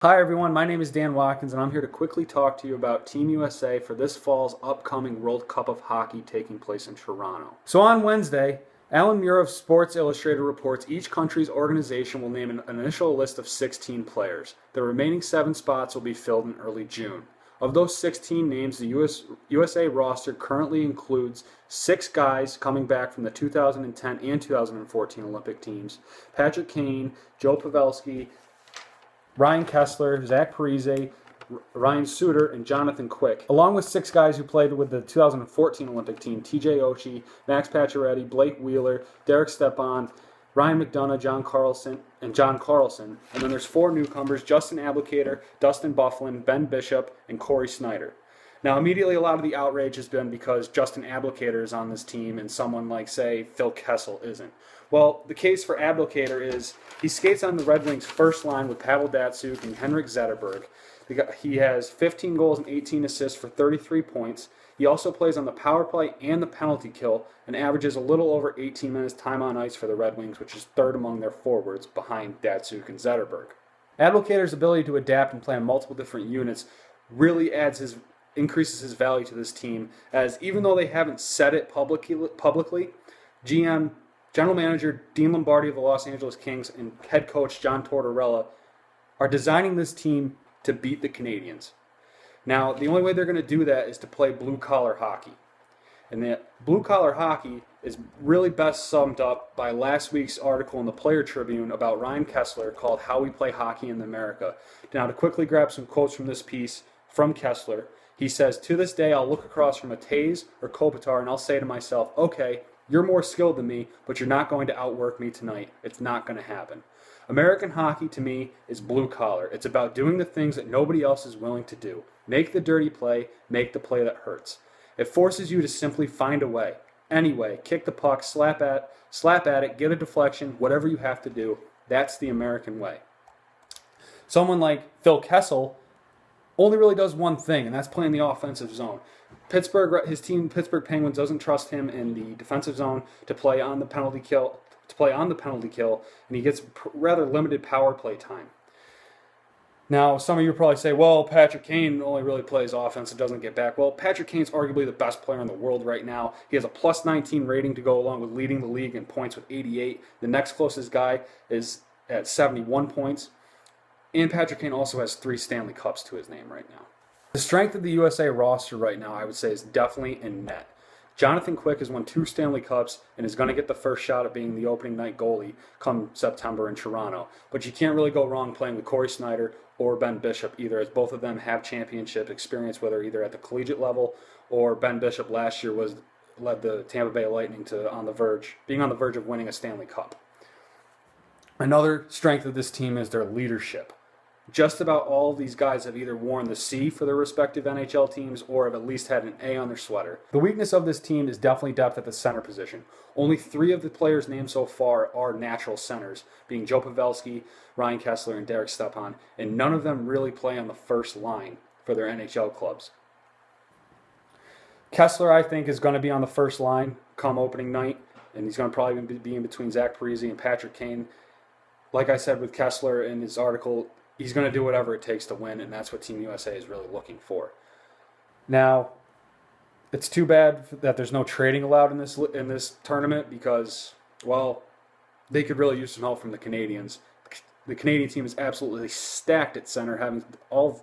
Hi everyone, my name is Dan Watkins and I'm here to quickly talk to you about Team USA for this fall's upcoming World Cup of Hockey taking place in Toronto. So on Wednesday, Alan Muir of Sports Illustrated reports each country's organization will name an initial list of 16 players. The remaining 7 spots will be filled in early June. Of those 16 names, the USA roster currently includes 6 guys coming back from the 2010 and 2014 Olympic teams: Patrick Kane, Joe Pavelski, Ryan Kesler, Zach Parise, Ryan Suter, and Jonathan Quick, along with 6 guys who played with the 2014 Olympic team: TJ Oshie, Max Pacioretty, Blake Wheeler, Derek Stepan, Ryan McDonough, John Carlson. And then there's 4 newcomers: Justin Abdelkader, Dustin Byfuglien, Ben Bishop, and Corey Snyder. Now, immediately, a lot of the outrage has been because Justin Abdelkader is on this team and someone like, say, Phil Kessel isn't. Well, the case for Abdelkader is he skates on the Red Wings' first line with Pavel Datsyuk and Henrik Zetterberg. He has 15 goals and 18 assists for 33 points. He also plays on the power play and the penalty kill and averages a little over 18 minutes time on ice for the Red Wings, which is third among their forwards behind Datsyuk and Zetterberg. Abdelkader's ability to adapt and play on multiple different units really increases his value to this team, as even though they haven't said it publicly, General Manager Dean Lombardi of the Los Angeles Kings and head coach John Tortorella are designing this team to beat the Canadians. Now, the only way they're going to do that is to play blue-collar hockey. And that blue-collar hockey is really best summed up by last week's article in the Player Tribune about Ryan Kesler called "How We Play Hockey in America." Now, to quickly grab some quotes from this piece from Kesler, he says, "To this day, I'll look across from a Taze or Kopitar and I'll say to myself, okay, you're more skilled than me, but you're not going to outwork me tonight. It's not going to happen. American hockey, to me, is blue-collar. It's about doing the things that nobody else is willing to do. Make the dirty play, make the play that hurts. It forces you to simply find a way. Anyway, kick the puck, slap at it, get a deflection, whatever you have to do. That's the American way." Someone like Phil Kessel only really does one thing, and that's playing the offensive zone. His team, Pittsburgh Penguins, doesn't trust him in the defensive zone to play on the penalty kill, and he gets rather limited power play time. Now, some of you probably say, well, Patrick Kane only really plays offense and doesn't get back. Well, Patrick Kane's arguably the best player in the world right now. He has a plus 19 rating to go along with leading the league in points with 88. The next closest guy is at 71 points. And Patrick Kane also has 3 Stanley Cups to his name right now. The strength of the USA roster right now, I would say, is definitely in net. Jonathan Quick has won 2 Stanley Cups and is going to get the first shot at being the opening night goalie come September in Toronto. But you can't really go wrong playing with Corey Snyder or Ben Bishop either, as both of them have championship experience, whether either at the collegiate level or Ben Bishop last year led the Tampa Bay Lightning to being on the verge of winning a Stanley Cup. Another strength of this team is their leadership. Just about all of these guys have either worn the C for their respective NHL teams or have at least had an A on their sweater. The weakness of this team is definitely depth at the center position. Only 3 of the players named so far are natural centers, being Joe Pavelski, Ryan Kesler, and Derek Stepan, and none of them really play on the first line for their NHL clubs. Kesler, I think, is going to be on the first line come opening night, and he's going to probably be in between Zach Parise and Patrick Kane. Like I said with Kesler in his article, he's going to do whatever it takes to win, and that's what Team USA is really looking for. Now, it's too bad that there's no trading allowed in this tournament because, well, they could really use some help from the Canadians. The Canadian team is absolutely stacked at center, having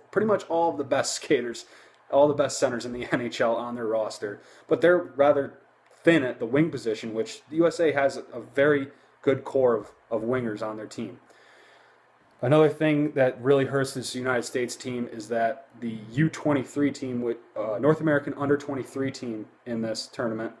pretty much all of the best skaters, all the best centers in the NHL on their roster. But they're rather thin at the wing position, which the USA has a very good core of wingers on their team. Another thing that really hurts this United States team is that the U23 team, with North American under-23 team in this tournament,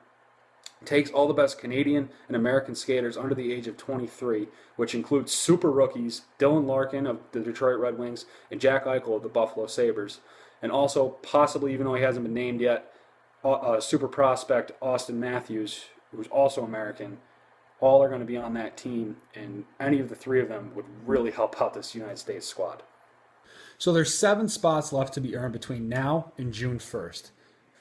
takes all the best Canadian and American skaters under the age of 23, which includes super rookies Dylan Larkin of the Detroit Red Wings and Jack Eichel of the Buffalo Sabres, and also possibly, even though he hasn't been named yet, super prospect Austin Matthews, who's also American. All are going to be on that team, and any of the 3 of them would really help out this United States squad. So there's 7 spots left to be earned between now and June 1st.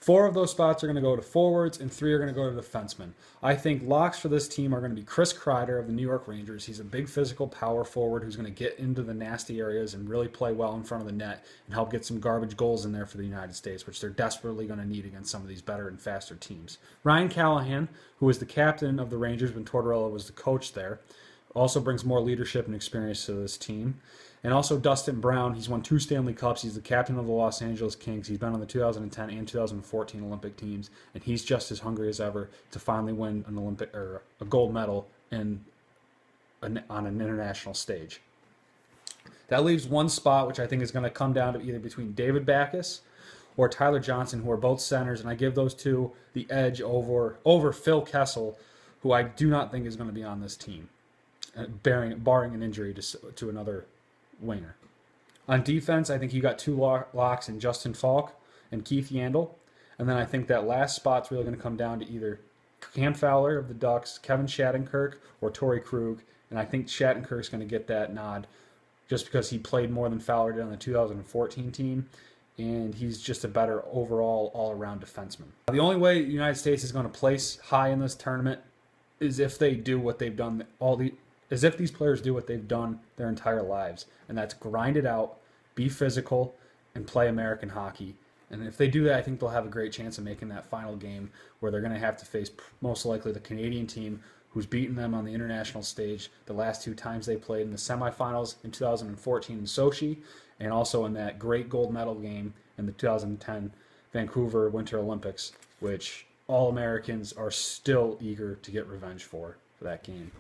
4 of those spots are going to go to forwards, and 3 are going to go to defensemen. I think locks for this team are going to be Chris Kreider of the New York Rangers. He's a big physical power forward who's going to get into the nasty areas and really play well in front of the net and help get some garbage goals in there for the United States, which they're desperately going to need against some of these better and faster teams. Ryan Callahan, who was the captain of the Rangers when Tortorella was the coach there, also brings more leadership and experience to this team. And also Dustin Brown, he's won 2 Stanley Cups. He's the captain of the Los Angeles Kings. He's been on the 2010 and 2014 Olympic teams, and he's just as hungry as ever to finally win an Olympic or a gold medal on an international stage. That leaves one spot, which I think is going to come down to either between David Backes or Tyler Johnson, who are both centers, and I give those two the edge over Phil Kessel, who I do not think is going to be on this team, barring an injury to another winger. On defense, I think you got 2 locks in Justin Falk and Keith Yandel. And then I think that last spot's really going to come down to either Cam Fowler of the Ducks, Kevin Shattenkirk, or Torrey Krug. And I think Shattenkirk's going to get that nod just because he played more than Fowler did on the 2014 team. And he's just a better overall all-around defenseman. The only way the United States is going to place high in this tournament is if they do what they've done as if these players do what they've done their entire lives, and that's grind it out, be physical, and play American hockey. And if they do that, I think they'll have a great chance of making that final game where they're going to have to face most likely the Canadian team who's beaten them on the international stage the last 2 times they played in the semifinals in 2014 in Sochi, and also in that great gold medal game in the 2010 Vancouver Winter Olympics, which all Americans are still eager to get revenge for that game.